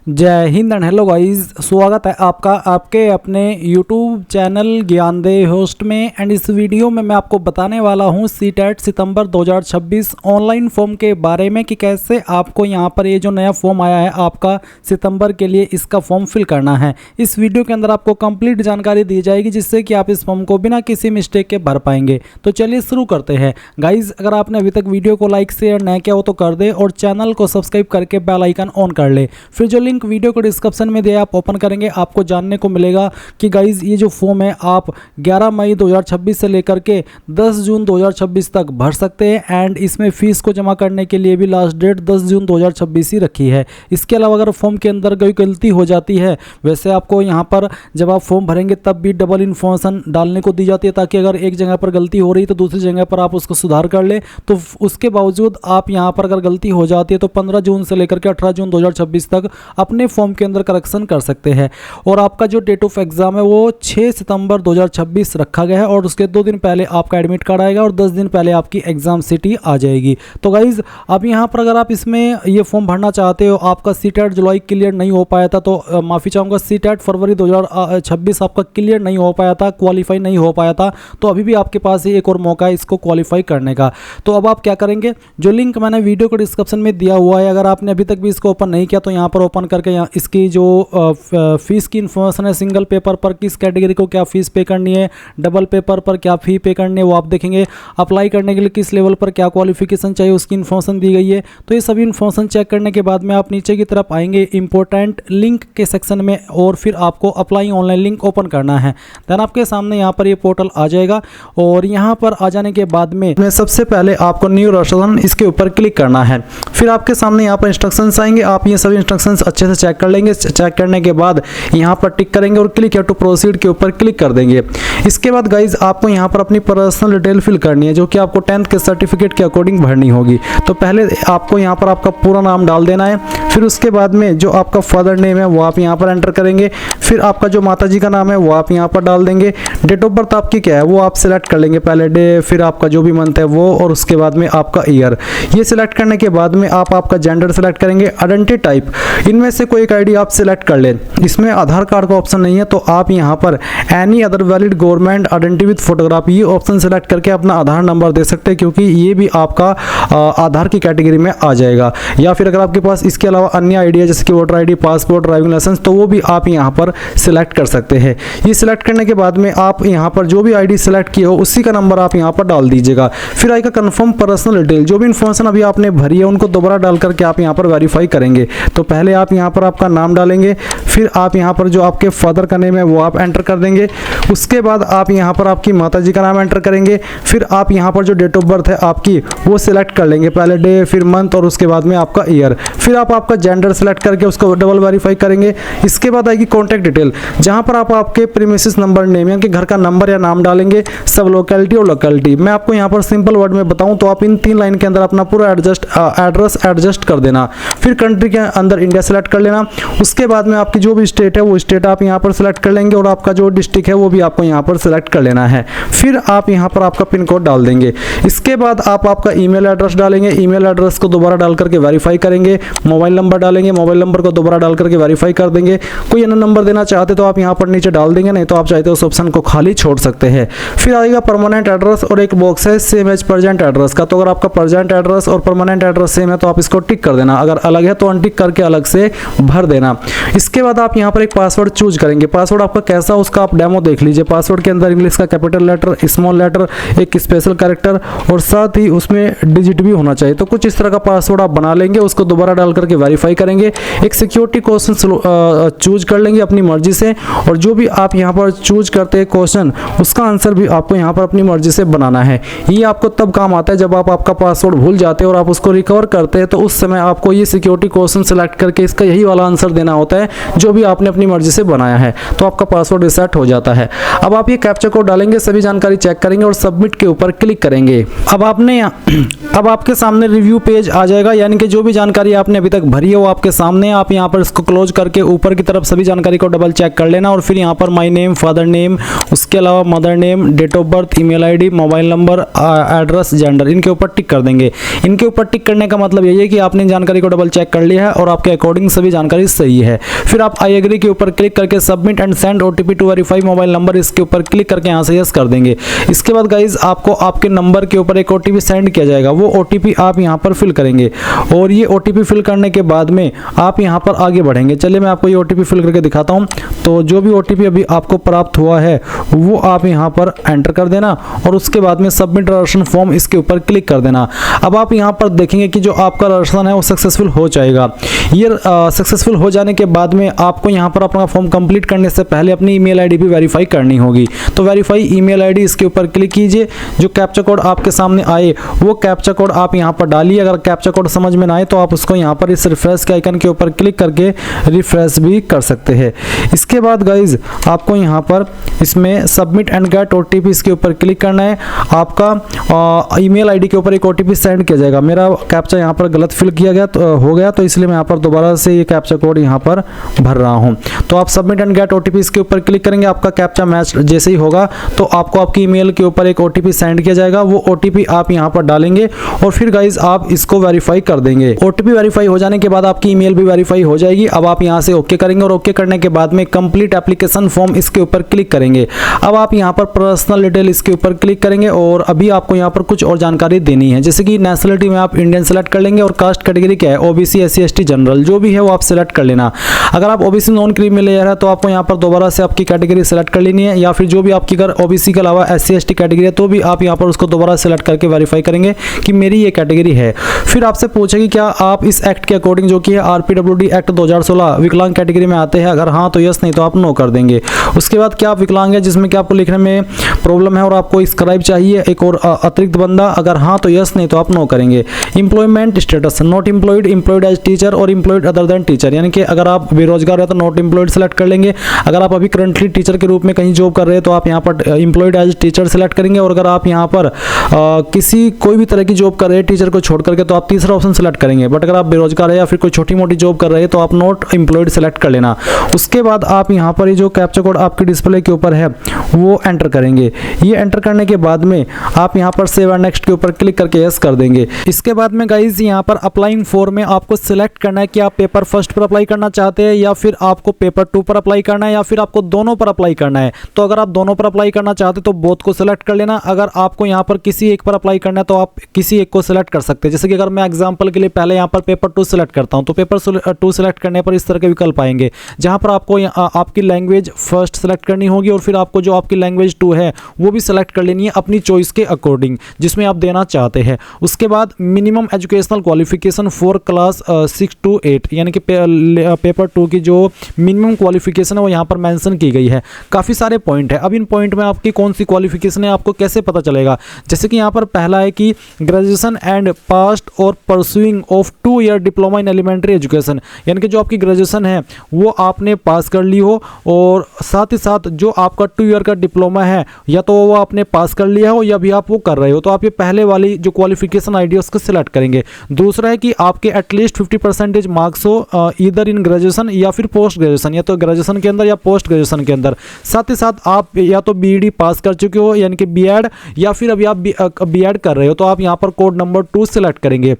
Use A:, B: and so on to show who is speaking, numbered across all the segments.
A: जय Hind and hello guys, स्वागत है आपका आपके अपने यूट्यूब चैनल ज्ञानदेव होस्ट में। एंड इस वीडियो में मैं आपको बताने वाला हूं सीटेट सितंबर 2026 ऑनलाइन फॉर्म के बारे में कि कैसे आपको यहां पर ये जो नया फॉर्म आया है आपका सितंबर के लिए, इसका फॉर्म फिल करना है। इस वीडियो के अंदर आपको कंप्लीट जानकारी दी जाएगी जिससे कि आप इस फॉर्म को बिना किसी मिस्टेक के भर पाएंगे। तो चलिए शुरू करते हैं गाइज। अगर आपने अभी तक वीडियो को लाइक शेयर नहीं किया हो तो कर दे और चैनल को सब्सक्राइब करके बेल आइकन ऑन कर ले। फिर जो लिंक वीडियो को डिस्क्रिप्शन में दिया आप ओपन करेंगे, आपको जानने को मिलेगा कि गाइज ये जो फॉर्म है आप 11 मई 2026 से लेकर के 10 जून 2026 तक भर सकते हैं। एंड इसमें फीस को जमा करने के लिए भी लास्ट डेट 10 जून 2026 ही रखी है। इसके अलावा अगर फॉर्म के अंदर कोई गलती हो जाती है, वैसे आपको यहाँ पर जब आप फॉर्म भरेंगे तब भी डबल इन्फॉर्मेशन डालने को दी जाती है ताकि अगर एक जगह पर गलती हो रही है तो दूसरी जगह पर आप उसको सुधार कर ले। तो उसके बावजूद आप यहाँ पर अगर गलती हो जाती है तो 15 जून से लेकर के 18 जून 2026 तक अपने फॉर्म के अंदर करेक्शन कर सकते हैं। और आपका जो डेट ऑफ एग्जाम है वो 6 सितंबर 2026 रखा गया है और उसके 2 दिन पहले आपका एडमिट कार्ड आएगा और 10 दिन पहले आपकी एग्जाम सीटी आ जाएगी। तो गाइज अब यहाँ पर अगर आप इसमें ये फॉर्म भरना चाहते हो, आपका सीटेट जुलाई क्लियर नहीं हो पाया था तो माफ़ी चाहूँगा, सीटेट फरवरी 2026 आपका क्लियर नहीं हो पाया था, क्वालिफाई नहीं हो पाया था, तो अभी भी आपके पास एक और मौका है इसको क्वालिफाई करने का। तो अब आप क्या करेंगे, जो लिंक मैंने वीडियो को डिस्क्रिप्शन में दिया हुआ है, अगर आपने अभी तक भी इसको ओपन नहीं किया तो यहाँ पर ओपन करके यहाँ इसकी जो फीस की इन्फॉर्मेशन है, सिंगल पेपर पर किस कैटेगरी को क्या फीस पे करनी है, डबल पेपर पर क्या फी पे करनी है वो आप देखेंगे। अप्लाई करने के लिए किस लेवल पर क्या क्वालिफिकेशन चाहिए उसकी इन्फॉर्मेशन दी गई है। तो ये सभी इन्फॉर्मेशन चेक करने के बाद में आप नीचे की तरफ आएंगे इंपॉर्टेंट लिंक के सेक्शन में और फिर आपको अप्लाई ऑनलाइन लिंक ओपन करना है। देन आपके सामने यहाँ पर ये पोर्टल आ जाएगा और यहाँ पर आ जाने के बाद में सबसे पहले आपको न्यू रजिस्ट्रेशन इसके ऊपर क्लिक करना है। फिर आपके सामने यहाँ पर इंस्ट्रक्शंस आएंगे, आप ये सभी इंस्ट्रक्शंस अच्छे से चेक कर लेंगे। चेक करने के बाद यहाँ पर टिक करेंगे और क्लिक टू प्रोसीड के ऊपर क्लिक कर देंगे। इसके बाद गाइज आपको यहाँ पर अपनी पर्सनल डिटेल फिल करनी है जो कि आपको 10th के सर्टिफिकेट के अकॉर्डिंग भरनी होगी। तो पहले आपको यहाँ पर आपका पूरा नाम डाल देना है, फिर उसके बाद में जो आपका फादर नेम है वो आप यहाँ पर एंटर करेंगे, फिर आपका जो माता जी का नाम है वो आप यहाँ पर डाल देंगे। डेट ऑफ बर्थ आपकी क्या है वो आप सिलेक्ट कर लेंगे, पहले डे, फिर आपका जो भी मंथ है वो, और उसके बाद में आपका ईयर। ये सिलेक्ट करने के बाद में आप आपका जेंडर सिलेक्ट करेंगे। आइडेंटिटी टाइप इनमें से कोई एक आईडी आप सिलेक्ट कर लें। इसमें आधार कार्ड का ऑप्शन नहीं है तो आप यहाँ पर any other valid government identity with photograph ये ऑप्शन सेलेक्ट करके अपना आधार नंबर दे सकते हैं क्योंकि ये भी आपका आधार की कैटेगरी में आ जाएगा। या फिर अगर आपके पास इसके अलावा अन्य आईडी है जैसे कि voter ID, passport, driving licence, तो वो भी आप यहाँ पर सिलेक्ट कर सकते हैं। ये सिलेक्ट करने के बाद में आप यहाँ पर जो भी आईडी सिलेक्ट किए हो उसी का नंबर आप यहाँ पर डाल दीजिएगा। फिर आएगा कन्फर्म पर्सनल डिटेल, जो भी इन्फॉर्मेशन अभी आपने भरी है उनको दोबारा डाल करके आप यहाँ पर वेरीफाई करेंगे। तो पहले आप यहाँ पर आपका नाम डालेंगे, फिर आप यहाँ पर जो आपके फादर का नेम है वो आप एंटर कर देंगे। उसके बाद आप यहाँ पर आपकी माता जी का नाम एंटर करेंगे, फिर आप यहाँ पर जो डेट ऑफ बर्थ है आपकी वो सिलेक्ट कर लेंगे, पहले डे, फिर मंथ और उसके बाद में आपका ईयर। फिर आप आपका जेंडर सेलेक्ट करके उसको डबल वेरीफाई करेंगे। इसके बाद आएगी कॉन्टैक्ट डिटेल, जहाँ पर आप आपके प्रीमिसेस नंबर नेम यानी कि घर का नंबर या नाम डालेंगे, सब लोकेलिटी और लोकेलिटी। मैं आपको यहाँ पर सिंपल वर्ड में बताऊँ तो आप इन 3 लाइन के अंदर अपना पूरा एड्रेस एडजस्ट कर देना। फिर कंट्री के अंदर इंडिया सेलेक्ट कर लेना। उसके बाद में आपकी जो भी स्टेट है वो स्टेट आप यहाँ पर सेलेक्ट कर लेंगे और आपका जो डिस्ट्रिक्ट है वो भी आपको यहाँ पर सेलेक्ट कर लेना है। फिर आप यहाँ पर आपका पिन कोड डाल देंगे। इसके बाद आप आपका ईमेल एड्रेस डालेंगे, ईमेल एड्रेस को दोबारा डाल करके वेरीफाई करेंगे। मोबाइल नंबर डालेंगे, मोबाइल नंबर को दोबारा डाल करके वेरीफाई कर देंगे। कोई अन्य नंबर देना चाहते तो आप यहाँ पर नीचे डाल देंगे, नहीं तो आप चाहते हो उस ऑप्शन को खाली छोड़ सकते हैं। फिर आएगा परमानेंट एड्रेस और एक बॉक्स है सेम एज प्रेजेंट एड्रेस का। तो अगर आपका प्रेजेंट एड्रेस और परमानेंट एड्रेस सेम है तो आप इसको टिक कर देना, अगर अलग है तो अनटिक करके अलग से भर देना। इसके बाद आप यहाँ पर एक पासवर्ड चूज करेंगे। पासवर्ड आपका कैसा उसका आप डेमो देख लीजिए। पासवर्ड के अंदर इंग्लिश का कैपिटल लेटर, स्मॉल लेटर, एक स्पेशल कैरेक्टर और साथ ही उसमें डिजिट भी होना चाहिए। तो कुछ इस तरह का पासवर्ड आप बना लेंगे, उसको दोबारा डाल करके वेरीफाई करेंगे। एक सिक्योरिटी क्वेश्चन चूज कर लेंगे अपनी मर्जी से और जो भी आप यहाँ पर चूज करते हैं क्वेश्चन उसका आंसर भी आपको यहाँ पर अपनी मर्जी से बनाना है। ये आपको तब काम आता है जब आप आपका पासवर्ड भूल जाते हैं और आप उसको रिकवर करते हैं, तो उस समय आपको ये सिक्योरिटी क्वेश्चन सेलेक्ट करके इसका यही वाला आंसर देना होता है जो भी आपने अपनी मर्जी से बनाया है, तो आपका पासवर्ड रीसेट हो जाता है। अब आप ये कैप्चा कोड डालेंगे, सभी जानकारी चेक करेंगे और सबमिट के ऊपर क्लिक करेंगे। अब आपके सामने रिव्यू पेज आ जाएगा, यानी कि जो भी जानकारी आपने अभी तक भरी है वो आपके सामने। आप यहाँ पर इसको क्लोज करके ऊपर की तरफ सभी जानकारी को डबल चेक कर लेना और फिर यहाँ पर माय नेम, फादर नेम, उसके अलावा mother name, date of birth, email ID, mobile number, address, gender, इनके ऊपर टिक कर देंगे। इनके ऊपर टिक करने का मतलब यही है कि आपने जानकारी को डबल चेक कर लिया है और आपके अकॉर्डिंग सभी जानकारी सही है। फिर आप आई एग्री के ऊपर क्लिक करके submit and send OTP to verify mobile number, इसके ऊपर क्लिक करके यहाँ से यस कर देंगे। इसके बाद गाइज आपको आपके नंबर के ऊपर एक ओटीपी सेंड किया जाएगा, वो ओटीपी आप यहाँ पर फिल करेंगे और ये ओटीपी फिल करने के बाद में आप यहाँ पर आगे बढ़ेंगे। चलिए मैं आपको ये ओटीपी फिल करके दिखाता हूँ। तो जो भी ओटीपी अभी आपको प्राप्त हुआ है वो आप यहाँ पर एंटर कर देना और उसके बाद में सबमिट रजिस्ट्रेशन फॉर्म, इसके ऊपर क्लिक कर देना। अब आप यहाँ पर देखेंगे कि जो आपका रजिस्ट्रेशन है वो सक्सेसफुल हो जाएगा। ये सक्सेसफुल हो जाने के बाद में आपको यहाँ पर अपना फॉर्म कंप्लीट करने से पहले अपनी ईमेल आईडी भी वेरीफाई करनी होगी। तो वेरीफाई ईमेल आईडी, इसके ऊपर क्लिक कीजिए। जो कैप्चा कोड आपके सामने आए वो कैप्चा कोड आप यहाँ पर डालिए। अगर कैप्चा कोड समझ में ना आए तो आप उसको यहाँ पर इस रिफ्रेश के आइकन के ऊपर क्लिक करके रिफ्रेश भी कर सकते हैं। इसके बाद गाइज आपको यहाँ पर इसमें सबमिट एंड गेट ओटीपी, इसके ऊपर क्लिक करना है। आपका ईमेल आईडी के ऊपर एक ओटीपी सेंड किया जाएगा। मेरा कैप्चा यहाँ पर गलत फिल किया गया तो हो गया, तो इसलिए मैं यहाँ पर दोबारा से ये कैप्चा कोड यहाँ पर भर रहा हूँ। तो आप सबमिट एंड गेट ओटीपी, इसके ऊपर क्लिक करेंगे। आपका कैप्चा मैच जैसे ही होगा तो आपको आपकी ईमेल के ऊपर एक ओटीपी सेंड किया जाएगा, वो ओटीपी आप यहाँ पर डालेंगे और फिर गाइज आप इसको वेरीफाई कर देंगे। ओटीपी वेरीफाई हो जाने के बाद आपकी ईमेल भी वेरीफाई हो जाएगी। अब आप यहाँ से ओके करेंगे और ओके करने के बाद में कंप्लीट एप्लीकेशन फॉर्म, इसके ऊपर क्लिक करेंगे। अब आप यहाँ पर पर्सनल डिटेल, इसके ऊपर क्लिक करेंगे और अभी आपको यहाँ पर कुछ और जानकारी देनी है, जैसे कि नेशनलिटी में आप इंडियन सेलेक्ट कर लेंगे और कास्ट कैटेगरी क्या है, ओबीसी, एससी, एसटी, जनरल, जो भी है वो आप सिलेक्ट कर लेना। अगर आप ओबीसी नॉन क्रीमी लेयर है तो आपको यहाँ पर दोबारा से आपकी कैटेगरी सेलेक्ट कर लेनी है, या फिर जो भी आपकी अगर ओबीसी के अलावा एससी, एसटी कैटेगरी है तो भी आप यहाँ पर उसको दोबारा सेलेक्ट करके वेरीफाई करेंगे कि मेरी ये कैटेगरी है। फिर आपसे पूछेगी क्या आप इस एक्ट के अकॉर्डिंग, जो कि है आरपीडब्ल्यूडी एक्ट 2016, विकलांग कैटेगरी में आते हैं। अगर हाँ तो यस, नहीं तो आप नो कर देंगे। उसके बाद क्या आप विकलांग है जिसमें कि आपको लिखने में प्रॉब्लम है और आपको स्क्राइब चाहिए एक और अतिरिक्त बंदा, अगर हाँ तो यस, नहीं तो आप नो करेंगे। Employment status, not employed, employed as teacher और एम्प्लॉयड अदर देन टीचर, यानी कि अगर आप बेरोजगार है तो नॉट एम्प्लॉयड सेलेक्ट कर लेंगे। अगर आप अभी करंटली टीचर के रूप में कहीं जॉब कर रहे हैं तो आप यहाँ पर एम्प्लॉयड एज टीचर सेलेक्ट करेंगे। और अगर आप यहाँ पर कोई भी तरह की जॉब कर रहे हैं टीचर को छोड़ करके तो आप तीसरा ऑप्शन सेलेक्ट करेंगे। बट अगर आप बेरोजगार है या फिर कोई छोटी मोटी जॉब कर रहे हैं तो आप नॉट एम्प्लॉयड सेलेक्ट कर लेना। उसके बाद आप यहाँ पर ये जो कैप्चा कोड आपके डिस्प्ले के ऊपर है वो एंटर करेंगे। ये एंटर करने के बाद में आप यहाँ पर सेव एंड नेक्स्ट के ऊपर क्लिक करके यस कर देंगे। इसके बाद में गाइज यहाँ पर अप्लाइंग फॉर में आपको सिलेक्ट करना है कि आप पेपर फर्स्ट पर अप्लाई करना चाहते हैं या फिर आपको पेपर 2 पर अप्लाई करना है या फिर आपको दोनों पर अप्लाई करना है। तो अगर आप दोनों पर अप्लाई करना चाहते तो बोथ को सिलेक्ट कर लेना। अगर आपको यहाँ पर किसी एक पर अप्लाई करना है तो आप किसी एक को सिलेक्ट कर सकते हैं। जैसे कि अगर मैं एग्जांपल के लिए पहले यहाँ पर पेपर 2 सिलेक्ट करता हूँ तो पेपर 2 सिलेक्ट करने पर इस तरह के विकल्प आएंगे जहाँ पर आपको आपकी लैंग्वेज फर्स्ट सेलेक्ट करनी होगी और फिर आपको जो आपकी लैंग्वेज 2 है वो भी सिलेक्ट कर लेनी है अपनी चॉइस के अकॉर्डिंग जिसमें आप देना चाहते हैं। उसके बाद minimum educational qualification for class 6 to 8, यानी कि पेपर 2 की जो मिनिमम क्वालिफिकेशन है वो यहाँ पर मेंशन की गई है। काफ़ी सारे पॉइंट है। अब इन पॉइंट में आपकी कौन सी क्वालिफिकेशन है आपको कैसे पता चलेगा? जैसे कि यहाँ पर पहला है कि ग्रेजुएशन एंड पास्ट और pursuing of 2 year diploma in elementary education, यानी कि जो आपकी ग्रेजुएशन है वो आपने पास कर ली हो और साथ ही साथ जो आपका 2 ईयर का डिप्लोमा है या तो वो आपने पास कर लिया हो या भी आप वो कर रहे हो, तो आप ये पहले वाली जो क्वालिफिकेशन आईडी उसको सिलेक्ट करेंगे। दूसरा है कि आपके एटलीस्ट 50% मार्क्स हो इधर इन ग्रेजुएशन या फिर पोस्ट ग्रेजुएशन, या तो ग्रेजुएशन के अंदर या पोस्ट ग्रेजुएशन के अंदर। साथ ही साथ आप या तो बीईडी पास कर चुके हो यानी कि बीएड, या फिर अभी आप बीएड कर रहे हो तो आप यहाँ पर कोड नंबर 2 सिलेक्ट करेंगे।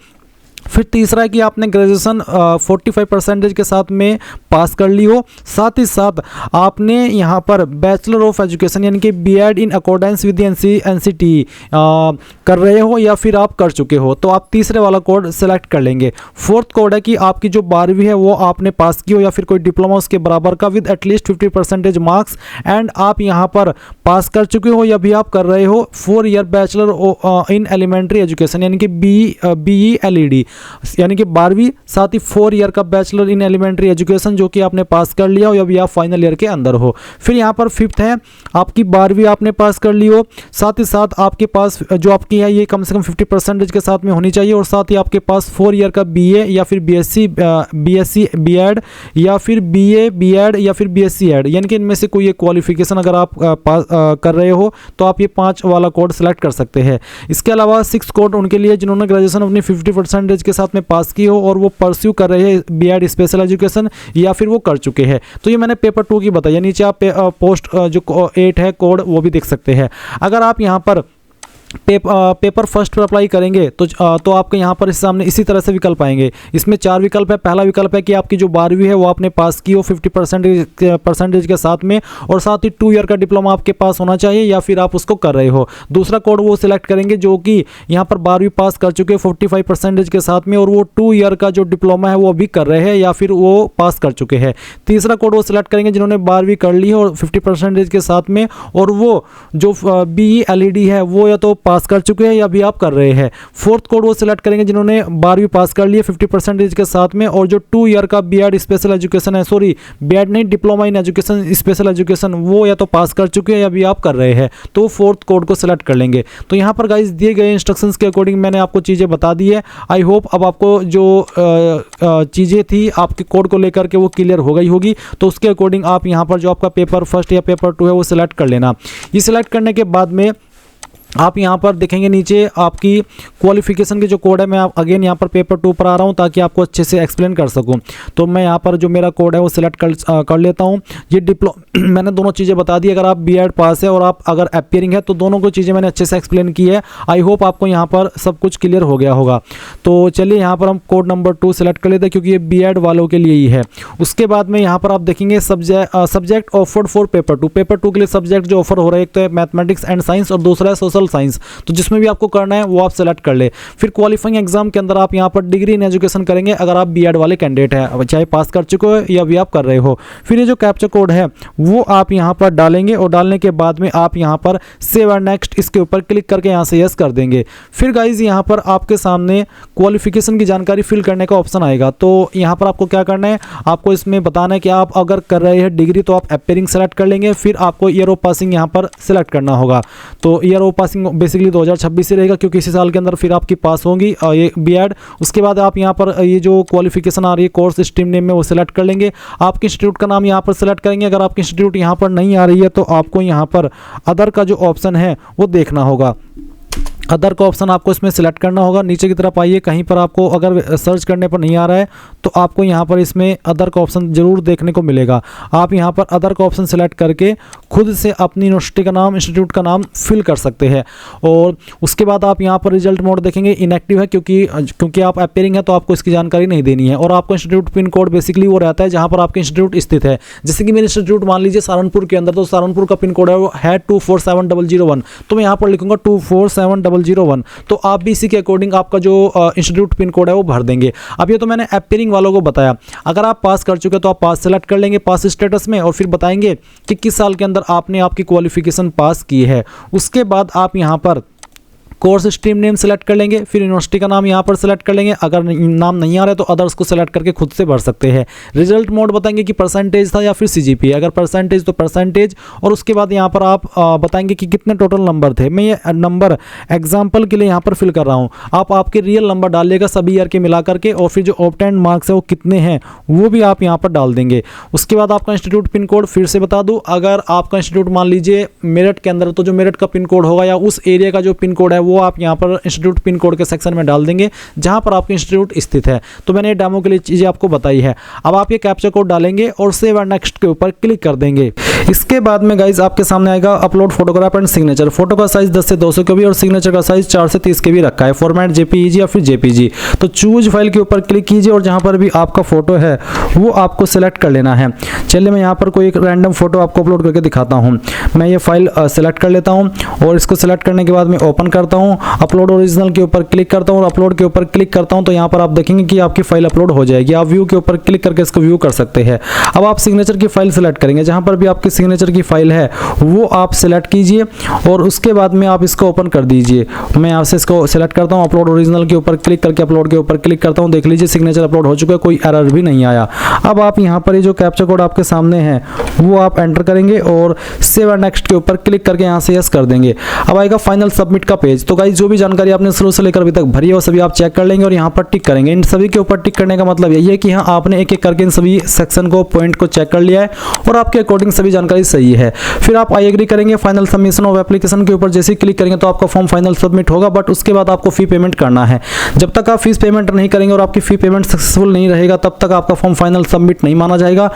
A: फिर तीसरा है कि आपने ग्रेजुएशन 45% के साथ में पास कर ली हो, साथ ही साथ आपने यहाँ पर बैचलर ऑफ एजुकेशन यानी कि BEd in accordance with NCT कर रहे हो या फिर आप कर चुके हो, तो आप तीसरे वाला कोड सेलेक्ट कर लेंगे। फोर्थ कोड है कि आपकी जो 12वीं है वो आपने पास की हो या फिर कोई डिप्लोमा उसके बराबर का विद एटलीस्ट 50% मार्क्स एंड आप यहाँ पर पास कर चुके हो या भी आप कर रहे हो 4 year bachelor in elementary education यानी कि BE LED, यानी कि 12वीं, साथ ही 4 ईयर का बैचलर इन एलिमेंट्री एजुकेशन जो कि आपने पास कर लिया हो या भी आप फाइनल ईयर के अंदर हो। फिर यहाँ पर 5th है आपकी 12वीं आपने पास कर ली हो, साथ ही साथ आपके पास जो आपकी है ये कम से कम 50% के साथ में होनी चाहिए, और साथ ही आपके पास 4 ईयर का BA या फिर BSc B.Ed या फिर BA B.Ed या फिर BSc Ed, यानी कि इनमें से कोई एक क्वालिफिकेशन अगर आप पास कर रहे हो तो आप ये 5 वाला कोड सेलेक्ट कर सकते हैं। इसके अलावा 6 कोड उनके लिए जिन्होंने ग्रेजुएशन अपनी 50% के साथ में पास की हो और वो परस्यू कर रहे हैं B.Ed स्पेशल एजुकेशन या फिर वो कर चुके हैं। तो ये मैंने पेपर 2 की बताया, नीचे आप पोस्ट जो 8 है कोड वो भी देख सकते हैं। अगर आप यहाँ पर पेपर फर्स्ट पर अप्लाई करेंगे तो आपके यहाँ पर इस सामने इसी तरह से विकल्प आएंगे। इसमें 4 विकल्प है। पहला विकल्प है कि आपकी जो 12वीं है वो आपने पास की हो 50% के साथ में, और साथ ही 2 ईयर का डिप्लोमा आपके पास होना चाहिए या फिर आप उसको कर रहे हो। दूसरा कोड वो सिलेक्ट करेंगे जो कि यहाँ पर 12वीं पास कर चुके 45% के साथ में, और वो 2 ईयर का जो डिप्लोमा है वो अभी कर रहे हैं या फिर वो पास कर चुके हैं। तीसरा कोड वो सिलेक्ट करेंगे जिन्होंने 12वीं कर ली है और 50% के साथ में, और वो जो BE LED है वो या तो पास कर चुके हैं या भी आप कर रहे हैं। फोर्थ कोड वो सिलेक्ट करेंगे जिन्होंने 12वीं पास कर लिए 50% के साथ में, और जो 2 ईयर का B.Ed स्पेशल एजुकेशन है, सॉरी B.Ed नहीं, diploma in education special education, वो या तो पास कर चुके हैं या भी आप कर रहे हैं, तो फोर्थ कोड को सिलेक्ट कर लेंगे। तो यहाँ पर गाइस दिए गए इंस्ट्रक्शंस के अकॉर्डिंग मैंने आपको चीज़ें बता दी है। आई होप अब आपको जो चीज़ें थी आपके कोड को लेकर के वो क्लियर हो गई होगी। तो उसके अकॉर्डिंग आप यहाँ पर जो आपका पेपर फर्स्ट या पेपर 2 है वो सिलेक्ट कर लेना। ये सिलेक्ट करने के बाद में आप यहाँ पर देखेंगे नीचे आपकी क्वालिफिकेशन के जो कोड है, मैं अगेन यहाँ पर पेपर 2 पर आ रहा हूँ ताकि आपको अच्छे से एक्सप्लेन कर सकूँ। तो मैं यहाँ पर जो मेरा कोड है वो सिलेक्ट कर लेता हूँ। ये मैंने दोनों चीज़ें बता दी। अगर आप B.Ed पास है और आप अगर अपीयरिंग है तो दोनों को चीज़ें मैंने अच्छे से एक्सप्लेन की है। आई होप आपको यहाँ पर सब कुछ क्लियर हो गया होगा। तो चलिए यहाँ पर हम कोड नंबर 2 सिलेक्ट कर लेते हैं क्योंकि ये B.Ed वालों के लिए ही है। उसके बाद में यहाँ पर आप देखेंगे subject offered for paper 2। Paper 2 के लिए सब्जेक्ट जो ऑफर हो रहा है एक तो है मैथमेटिक्स एंड साइंस और दूसरा है सोशल साइंस। तो जिसमें भी आपको करना है वो आप सेलेक्ट कर ले। फिर क्वालिफाइंग एग्जाम के अंदर आप यहाँ पर डिग्री इन एजुकेशन करेंगे अगर आप B.Ed वाले कैंडिडेट हैं, चाहे पास कर चुके हो या भी आप कर रहे हो। फिर ये जो कैप्चा कोड है वो आप यहाँ पर डालेंगे और डालने के बाद में आप यहाँ पर सेव एंड नेक्स्ट इसके ऊपर क्लिक करके यहाँ से यस कर देंगे। फिर गाइज यहाँ पर आपके सामने क्वालिफिकेशन की जानकारी फिल करने का ऑप्शन आएगा। तो यहाँ पर आपको क्या करना है, आपको इसमें बताना है कि आप अगर कर रहे हैं डिग्री तो आप अपीयरिंग सेलेक्ट कर लेंगे। फिर आपको ईयर ऑफ पासिंग यहाँ पर सिलेक्ट करना होगा। तो ईयर ऑफ पासिंग बेसिकली 2026 से रहेगा क्योंकि इसी साल के अंदर फिर आपकी पास होंगी ये B.Ed। उसके बाद आप यहाँ पर ये जो क्वालिफिकेशन आ रही है कोर्स स्ट्रीम नेम में वो सिलेक्ट कर लेंगे। आपके इंस्टीट्यूट का नाम यहाँ पर सिलेक्ट करेंगे। अगर आपकी इंस्टीट्यूट यहाँ पर नहीं आ रही है तो आपको यहाँ पर अदर का जो ऑप्शन है वो देखना होगा। अदर का ऑप्शन आपको इसमें सिलेक्ट करना होगा। नीचे की तरफ आइए, कहीं पर आपको अगर सर्च करने पर नहीं आ रहा है तो आपको यहाँ पर इसमें अदर का ऑप्शन ज़रूर देखने को मिलेगा। आप यहाँ पर अदर का ऑप्शन सिलेक्ट करके खुद से अपनी यूनिवर्सिटी का नाम, इंस्टीट्यूट का नाम फिल कर सकते हैं। और उसके बाद आप यहाँ पर रिजल्ट मोड देखेंगे इनएक्टिव है क्योंकि आप अपीयरिंग है तो आपको इसकी जानकारी नहीं देनी है। और आपको इंस्टीट्यूट पिन कोड बेसिकली वो रहता है जहाँ पर आपके इंस्टीट्यूट स्थित है। जैसे कि मेरे इंस्टीट्यूट मान लीजिए सहारनपुर के अंदर, तो सहारनपुर का पिन कोड है वो है 247001। तो मैं यहाँ पर लिखूंगा 247001। तो आप भी इसी के अकॉर्डिंग आपका जो इंस्टीट्यूट पिन कोड है वो भर देंगे। अब ये तो मैंने अपीयरिंग वालों को बताया। अगर आप पास कर चुके तो आप पास सेलेक्ट कर लेंगे पास स्टेटस में, और फिर बताएंगे कि किस साल के अंदर आपने आपकी क्वालिफिकेशन पास की है। उसके बाद आप यहाँ पर कोर्स स्ट्रीम नेम सेलेक्ट कर लेंगे। फिर यूनिवर्सिटी का नाम यहाँ पर सेलेक्ट कर लेंगे। अगर नाम नहीं आ रहा है तो अदर्स को सेलेक्ट करके खुद से भर सकते हैं। रिजल्ट मोड बताएंगे कि परसेंटेज था या फिर CGPA। अगर परसेंटेज तो परसेंटेज, और उसके बाद यहाँ पर आप बताएंगे कि कितने टोटल नंबर थे। मैं ये नंबर एग्जाम्पल के लिए यहाँ पर फिल कर रहा हूँ। आप आपके रियल नंबर डालिएगा सभी ईयर के मिला करके, और फिर जो ऑब्टेन्ड मार्क्स है वो कितने हैं वो भी आप यहाँ पर डाल देंगे। उसके बाद आपका इंस्टीट्यूट पिन कोड फिर से बता दूँ, अगर आपका इंस्टीट्यूट मान लीजिए मेरठ के अंदर, तो जो मेरठ का पिन कोड होगा या उस एरिया का जो पिन कोड है वो आप यहाँ पर इंस्टीट्यूट पिन कोड के सेक्शन में डाल देंगे जहां पर आपका इंस्टीट्यूट स्थित है। तो मैंने डेमो के लिए चीजें आपको बताई है। अब आप ये कैप्चा कोड डालेंगे और सेव एंड नेक्स्ट के ऊपर क्लिक कर देंगे। इसके बाद में गाइज आपके सामने आएगा upload photograph and signature. Photo का साइज 10 से 200 के भी और सिग्नेचर का साइज 4 से 30 के भी रखा है। फॉर्मेट JPEG या फिर JPG। तो चूज फाइल के ऊपर क्लिक कीजिए और जहां पर भी आपका फोटो है वो आपको सिलेक्ट कर लेना है। चलिए मैं यहाँ पर कोई एक रैंडम फोटो आपको अपलोड करके दिखाता हूँ। मैं ये फाइल सिलेक्ट कर लेता हूँ और इसको सिलेक्ट करने के बाद मैं ओपन करता करता हूँ, अपलोड ओरिजिनल के ऊपर क्लिक करता हूँ और अपलोड के ऊपर क्लिक करता हूँ तो यहाँ पर आप देखेंगे कि आपकी फाइल अपलोड हो जाएगी। आप व्यू के ऊपर क्लिक करके इसको व्यू कर सकते हैं। अब आप सिग्नेचर की फाइल सेलेक्ट करेंगे, जहाँ पर भी आपकी सिग्नेचर की फाइल है वो आप सेलेक्ट कीजिए और उसके बाद में आप इसको ओपन कर दीजिए। मैं यहाँ से इसको सेलेक्ट करता हूँ, अपलोड ओरिजिनल के ऊपर क्लिक करके अपलोड के ऊपर क्लिक करता हूँ। देख लीजिए सिग्नेचर अपलोड हो चुका है, कोई एरर भी नहीं आया। अब आप यहाँ पर ये जो कैप्चा कोड आपके सामने है वो आप एंटर करेंगे और सेव एंड नेक्स्ट के ऊपर क्लिक करके यहाँ से यस कर देंगे। अब आएगा फाइनल सबमिट का पेज। तो गाइस जो भी जानकारी आपने शुरू से लेकर अभी तक भरी है वो सभी आप चेक कर लेंगे और यहाँ पर टिक करेंगे। इन सभी के ऊपर टिक करने का मतलब यही है कि हाँ आपने एक एक करके इन सभी सेक्शन को पॉइंट को चेक कर लिया है और आपके अकॉर्डिंग सभी जानकारी सही है। फिर आप आई एग्री करेंगे। फाइनल सबमिशन ऑफ एप्लीकेशन के ऊपर जैसे ही क्लिक करेंगे तो आपका फॉर्म फाइनल सबमिट होगा, बट उसके बाद आपको फी पेमेंट करना है। जब तक आप फीस पेमेंट नहीं करेंगे और आपकी फी पेमेंट सक्सेसफुल नहीं रहेगा तब तक आपका फॉर्म फाइनल सबमिट नहीं माना जाएगा।